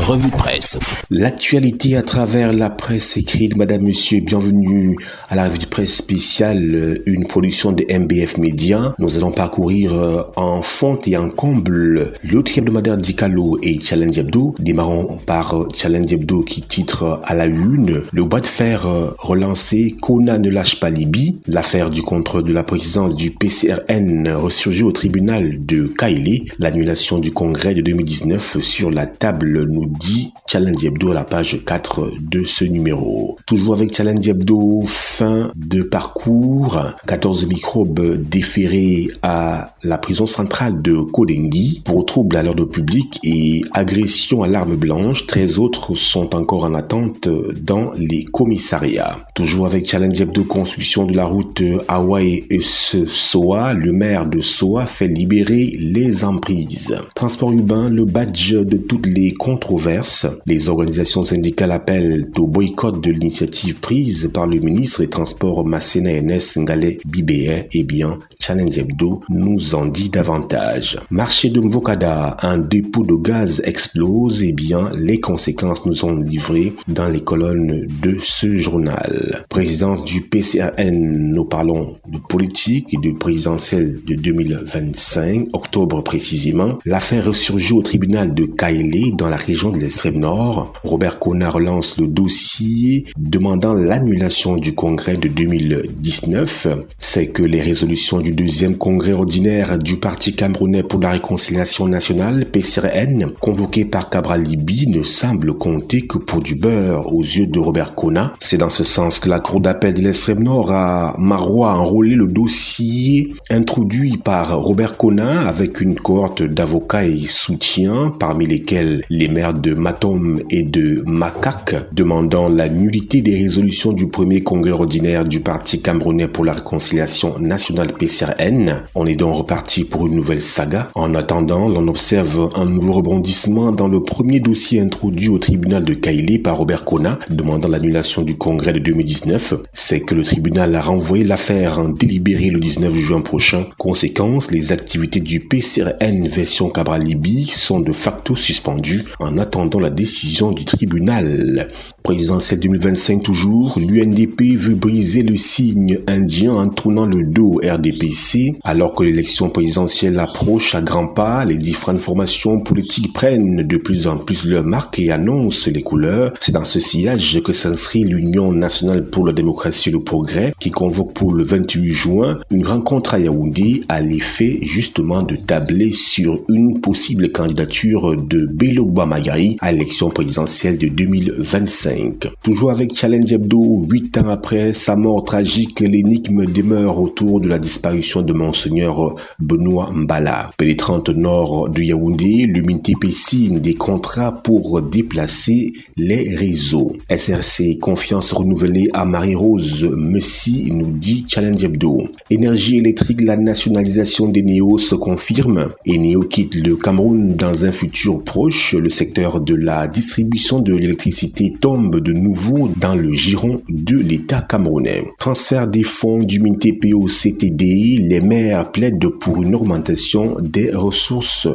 revue de presse. L'actualité à travers la presse écrite. Madame, monsieur, bienvenue à la revue de presse spéciale, une production de MBF Média. Nous allons parcourir en fond et en comble l'autre hebdomadaire d'Icalo et Challenge Hebdo. Démarrons par Challenge Hebdo qui titre à la une: le bras de fer relancé, Kona ne lâche pas Libye. L'affaire du contrôle de la présidence du PCRN ressurgit au tribunal de Kaélé. L'annulation du congrès de 2019 sur la table, nous dit Challenge Hebdo à la page 4 de ce numéro. Toujours avec Challenge Hebdo, fin de parcours. 14 microbes déférés à la prison centrale de Kodengui pour troubles à l'ordre public et agression à l'arme blanche. 13 autres sont encore en attente dans les commissariats. Toujours avec Challenge Hebdo, construction de la route Hawaï-Soa. Le maire de Soa fait libérer les emprises. Transport urbain, le badge de toutes les controverses. Les organisations syndicales appellent au boycott de l'initiative prise par le ministre des Transports Masséna NS Ngale Bibé. Eh bien, Challenge Hebdo nous en dit davantage. Marché de Mvokada, un dépôt de gaz explose. Eh bien, les conséquences nous sont livrées dans les colonnes de ce journal. Présidence du PCRN, nous parlons de politique et de présidentielle de 2025, octobre précisément. L'affaire ressurgit au tribunal de Kaélé dans la région de l'extrême nord. Robert Kona relance le dossier demandant l'annulation du congrès de 2019. C'est que les résolutions du deuxième congrès ordinaire du Parti camerounais pour la réconciliation nationale, PCRN, convoqué par Cabral Libye, ne semblent compter que pour du beurre aux yeux de Robert Kona. C'est dans ce sens que la Cour d'appel de l'extrême nord à Maroua a enrôlé le dossier introduit par Robert Kona avec une cohorte d'avocats et soutiens, parmi lesquels les maires de Matom et de Makak, demandant la nullité des résolutions du premier congrès ordinaire du Parti camerounais pour la réconciliation nationale PCRN. On est donc reparti pour une nouvelle saga. En attendant, l'on observe un nouveau rebondissement dans le premier dossier introduit au tribunal de Kaélé par Robert Kona, demandant l'annulation du congrès de 2019. C'est que le tribunal a renvoyé l'affaire en délibéré le 19 juin prochain. Conséquence, les activités du PCRN version Cabral Libye sont de facto suspendues en attendant la décision du tribunal. Présidentielle 2025 toujours, l'UNDP veut briser le signe indien en tournant le dos au RDPC. Alors que l'élection présidentielle approche à grands pas, les différentes formations politiques prennent de plus en plus leur marque et annoncent les couleurs. C'est dans ce sillage que s'inscrit l'Union nationale pour la démocratie et le progrès qui convoque pour le 28 juin une rencontre à Yaoundé à l'effet justement de tabler sur une possible candidature de Bello Bamagaï à l'élection présidentielle de 2025. Toujours avec Challenge Hebdo, 8 ans après sa mort tragique, l'énigme demeure autour de la disparition de Monseigneur Benoît Mbala. Pénétrante nord de Yaoundé, l'UNDP signe des contrats pour déplacer les réseaux. SRC, confiance renouvelée à Marie-Rose Messi, nous dit Challenge Hebdo. Énergie électrique, la nationalisation d'Eneo se confirme. Eneo quitte le Cameroun dans un futur proche. Le secteur de la distribution de l'électricité tombe de nouveau dans le giron de l'État camerounais. Transfert des fonds du MINTP au CTD, les maires plaident pour une augmentation des ressources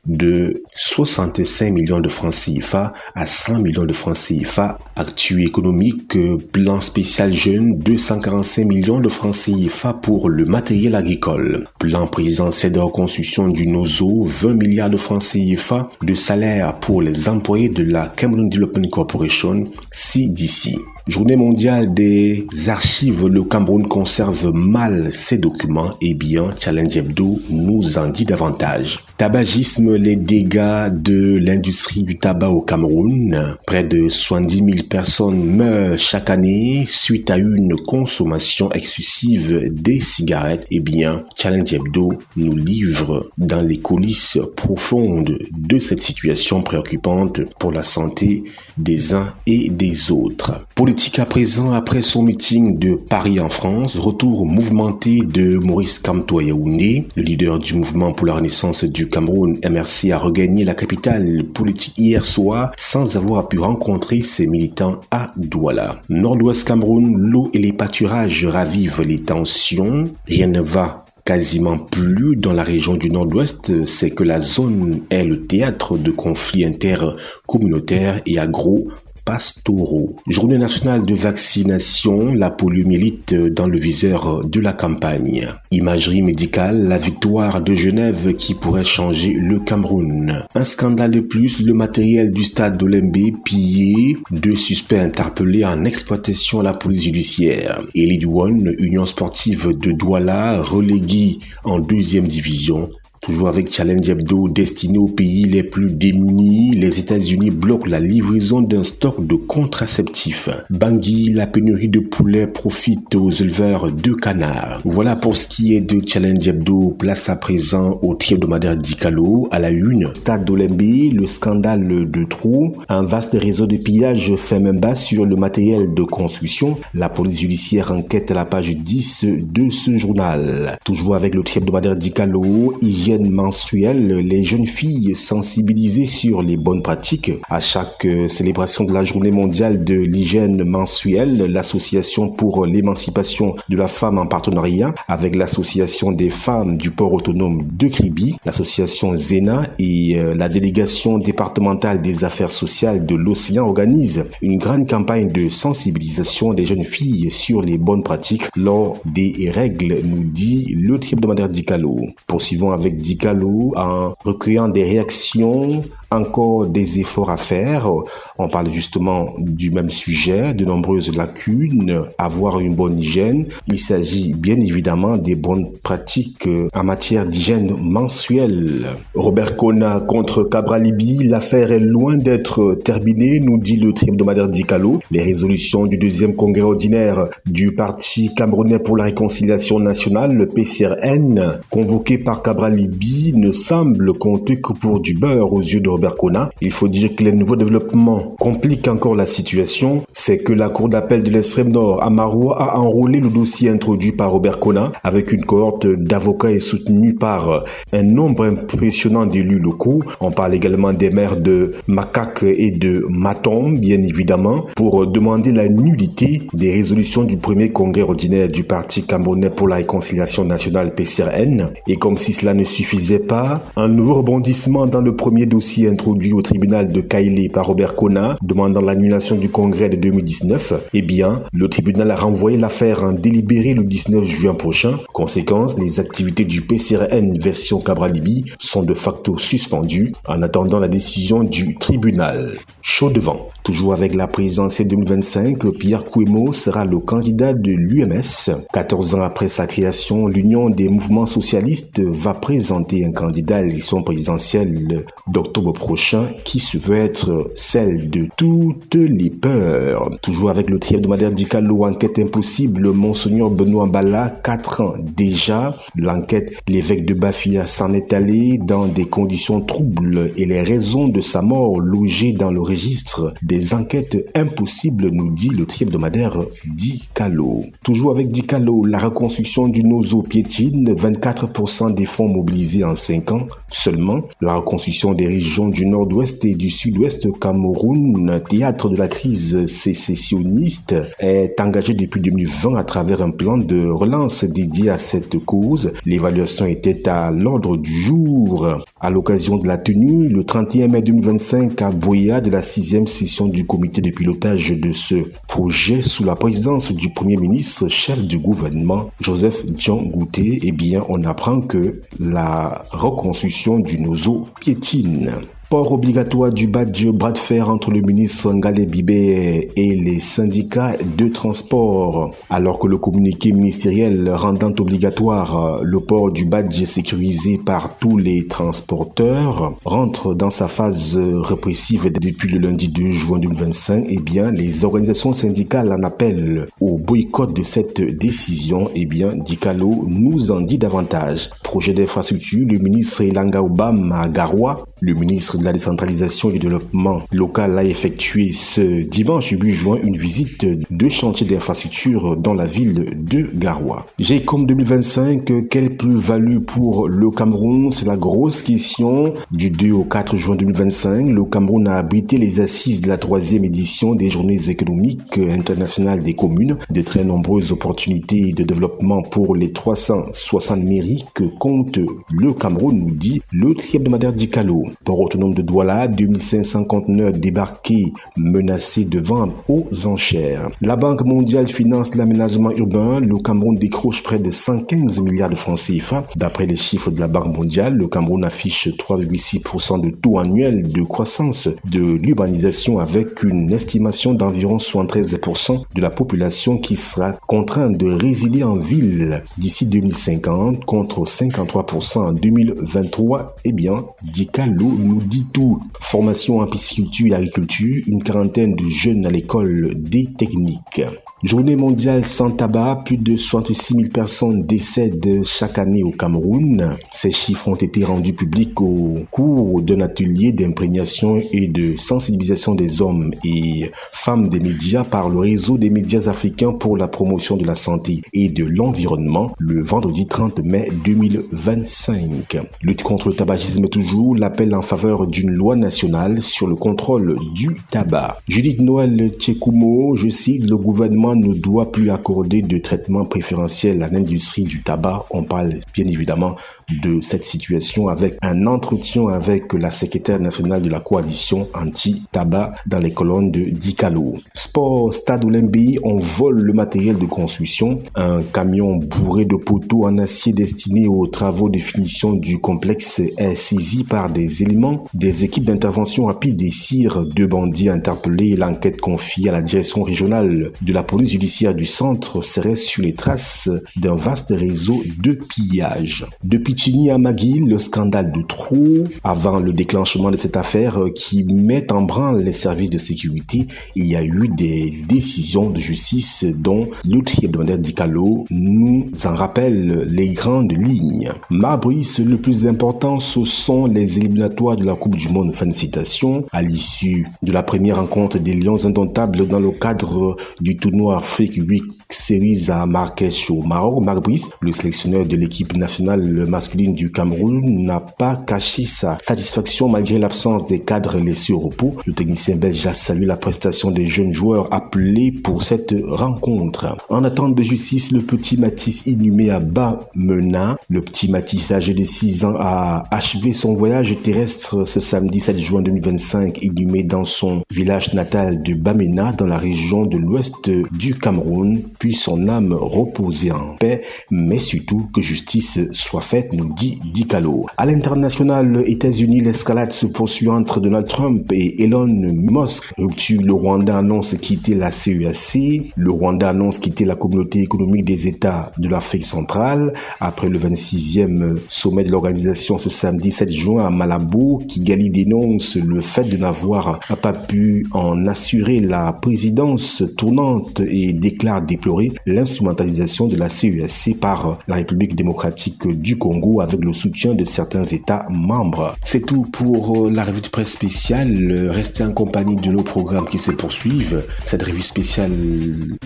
de 65 millions de francs CFA à 100 millions de francs CFA. Actu économique, plan spécial jeune, 245 millions de francs CFA pour le matériel agricole. Plan présidentiel de reconstruction du NOZO, 20 milliards de francs CFA de salaire pour les employés de la Cameroon Development Corporation, CDC. Journée mondiale des archives, le Cameroun conserve mal ses documents. Eh bien, Challenge Hebdo nous en dit davantage. Tabagisme, les dégâts de l'industrie du tabac au Cameroun. Près de 70 000 personnes meurent chaque année suite à une consommation excessive des cigarettes. Eh bien, Challenge Hebdo nous livre dans les coulisses profondes de cette situation préoccupante pour la santé des uns et des autres. Politique à présent, après son meeting de Paris en France, retour mouvementé de Maurice Kamto à Yaoundé. Le leader du mouvement pour la renaissance du Cameroun, MRC, a regagné la capitale politique hier soir sans avoir pu rencontrer ses militants à Douala. Nord-Ouest Cameroun, l'eau et les pâturages ravivent les tensions. Rien ne va quasiment plus dans la région du Nord-Ouest, c'est que la zone est le théâtre de conflits intercommunautaires et agro-pastoraux. Journée nationale de vaccination, la poliomyélite dans le viseur de la campagne. Imagerie médicale, la victoire de Genève qui pourrait changer le Cameroun. Un scandale de plus, le matériel du stade d'Olembe pillé, 2 suspects interpellés en exploitation à la police judiciaire. Et Lidouane, Union sportive de Douala, reléguée en 2e division. Toujours avec Challenge Hebdo destiné aux pays les plus démunis, les États-Unis bloquent la livraison d'un stock de contraceptifs. Bangui, la pénurie de poulets profite aux éleveurs de canards. Voilà pour ce qui est de Challenge Hebdo. Place à présent au hebdomadaire Dikalo. À la une, Stade d'Olembe, le scandale de trop. Un vaste réseau de pillage fait main basse sur le matériel de construction. La police judiciaire enquête à la page 10 de ce journal. Toujours avec le hebdomadaire Dikalo, hygiène mensuelle, les jeunes filles sensibilisées sur les bonnes pratiques. À chaque célébration de la journée mondiale de l'hygiène mensuelle, l'association pour l'émancipation de la femme en partenariat avec l'association des femmes du port autonome de Kribi, l'association Zena et la délégation départementale des affaires sociales de l'Océan organisent une grande campagne de sensibilisation des jeunes filles sur les bonnes pratiques lors des règles, nous dit le hebdomadaire Dikalo. Poursuivons avec Dikalo en recueillant des réactions, encore des efforts à faire. On parle justement du même sujet, de nombreuses lacunes, avoir une bonne hygiène. Il s'agit bien évidemment des bonnes pratiques en matière d'hygiène mensuelle. Robert Kona contre Cabral-Libby, l'affaire est loin d'être terminée, nous dit le hebdomadaire Dikalo. Les résolutions du 2e congrès ordinaire du Parti camerounais pour la réconciliation nationale, le PCRN, convoqué par Cabral-Libby, ne semblent compter que pour du beurre aux yeux de Robert Kona. Il faut dire que les nouveaux développements compliquent encore la situation. C'est que la Cour d'appel de l'extrême nord à Maroua a enrôlé le dossier introduit par Robert Kona avec une cohorte d'avocats et soutenu par un nombre impressionnant d'élus locaux. On parle également des maires de Makak et de Matom, bien évidemment, pour demander la nullité des résolutions du premier congrès ordinaire du Parti camerounais pour la réconciliation nationale PCRN. Et comme si cela ne suffisait pas, un nouveau rebondissement dans le premier dossier introduit au tribunal de Kailé par Robert Kona, demandant l'annulation du congrès de 2019, eh bien, le tribunal a renvoyé l'affaire en délibéré le 19 juin prochain. Conséquence, les activités du PCRN version Cabral-Libby sont de facto suspendues en attendant la décision du tribunal. Chaud devant. Toujours avec la présidentielle 2025, Pierre Kouemo sera le candidat de l'UMS. 14 ans après sa création, l'Union des mouvements socialistes va présenter un candidat à l'élection présidentielle d'octobre prochain qui se veut être celle de toutes les peurs. Toujours avec le hebdomadaire Dikalo, enquête impossible, Monseigneur Benoît Bala, 4 ans déjà. L'enquête, l'évêque de Bafia s'en est allé dans des conditions troubles et les raisons de sa mort logées dans le registre des enquêtes impossibles, nous dit le hebdomadaire Dikalo. Toujours avec Dikalo, la reconstruction du Nozo piétine, 24% des fonds mobilisés en 5 ans seulement. La reconstruction des régions du nord-ouest et du sud-ouest Cameroun, théâtre de la crise sécessionniste, est engagée depuis 2020 à travers un plan de relance dédié à cette cause. L'évaluation était à l'ordre du jour à l'occasion de la tenue le 31 mai 2025 à Boya de la 6e session du comité de pilotage de ce projet sous la présidence du Premier ministre, chef du gouvernement, Joseph Dion-Gouté. Eh bien, on apprend que la reconstruction du Nozo piétine. Port obligatoire du badge, bras de fer entre le ministre Ngalé Bibé et les syndicats de transport. Alors que le communiqué ministériel rendant obligatoire le port du badge sécurisé par tous les transporteurs rentre dans sa phase répressive depuis le lundi 2 juin 2025, eh bien, les organisations syndicales en appellent au boycott de cette décision. Eh bien, Dikalo nous en dit davantage. Projet d'infrastructure, le ministre Elanga Obama à Garoua, Le ministre de la décentralisation et du développement local a effectué ce dimanche 8 juin une visite de chantier d'infrastructure dans la ville de Garoua. GECOM 2025, quelle plus-value pour le Cameroun? C'est la grosse question. Du 2 au 4 juin 2025, le Cameroun a abrité les assises de la 3e édition des journées économiques internationales des communes. De très nombreuses opportunités de développement pour les 360 mairies que compte le Cameroun, nous dit le hebdomadaire Dikalo. Port autonome de Douala, 2500 conteneurs débarqués menacés de vente aux enchères. La Banque mondiale finance l'aménagement urbain. Le Cameroun décroche près de 115 milliards de francs CFA. D'après les chiffres de la Banque mondiale, le Cameroun affiche 3,6% de taux annuel de croissance de l'urbanisation avec une estimation d'environ 73% de la population qui sera contrainte de résider en ville d'ici 2050 contre 53% en 2023. Eh bien, Dikalo nous dit tout. Formation en pisciculture et agriculture, une quarantaine de jeunes à l'école des techniques. Journée mondiale sans tabac, plus de 66 000 personnes décèdent chaque année au Cameroun. Ces chiffres ont été rendus publics au cours d'un atelier d'imprégnation et de sensibilisation des hommes et femmes des médias par le réseau des médias africains pour la promotion de la santé et de l'environnement le vendredi 30 mai 2025. Lutte contre le tabagisme toujours, l'appel en faveur d'une loi nationale sur le contrôle du tabac. Judith Noël Tchekoumo, je cite, le gouvernement ne doit plus accorder de traitement préférentiel à l'industrie du tabac. On parle bien évidemment de cette situation avec un entretien avec la secrétaire nationale de la coalition anti-tabac dans les colonnes de Dikalo. Sport, Stade Olembi, on vole le matériel de construction. Un camion bourré de poteaux en acier destiné aux travaux de finition du complexe est saisi par des éléments des équipes d'intervention rapide des CIR. 2 bandits interpellés. L'enquête confiée à la direction régionale de la police judiciaire du centre serait sur les traces d'un vaste réseau de pillage. De Pichini à Magui, le scandale de trop. Avant le déclenchement de cette affaire qui met en branle les services de sécurité, il y a eu des décisions de justice dont le hebdomadaire Dikalo nous en rappelle les grandes lignes. Marbrice, le plus important, ce sont les éliminatoires de la Coupe du Monde. Fin de citation. À l'issue de la première rencontre des Lions indomptables dans le cadre du tournoi Afrique 8 Series à Marrakech au Maroc, Marc Brice, le sélectionneur de l'équipe nationale masculine du Cameroun, n'a pas caché sa satisfaction malgré l'absence des cadres laissés au repos. Le technicien belge a salué la prestation des jeunes joueurs appelés pour cette rencontre. En attente de justice, le petit Mathis inhumé à Bamena. Le petit Mathis, âgé de 6 ans, a achevé son voyage terrestre ce samedi 7 juin 2025, inhumé dans son village natal de Bamena, dans la région de l'ouest du Cameroun, puis son âme reposer en paix, mais surtout que justice soit faite, nous dit Dikalo. À l'international, États-Unis, l'escalade se poursuit entre Donald Trump et Elon Musk. Rupture, le Rwanda annonce quitter la CEEAC. Le Rwanda annonce quitter la communauté économique des États de l'Afrique centrale après le 26e sommet de l'organisation ce samedi 7 juin à Malabo. Kigali dénonce le fait de n'avoir pas pu en assurer la présidence tournante et déclare déplorer l'instrumentalisation de la CEEAC par la République démocratique du Congo avec le soutien de certains États membres. C'est tout pour la revue de presse spéciale. Restez en compagnie de nos programmes qui se poursuivent. Cette revue spéciale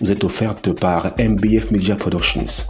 vous est offerte par MBF Media Productions.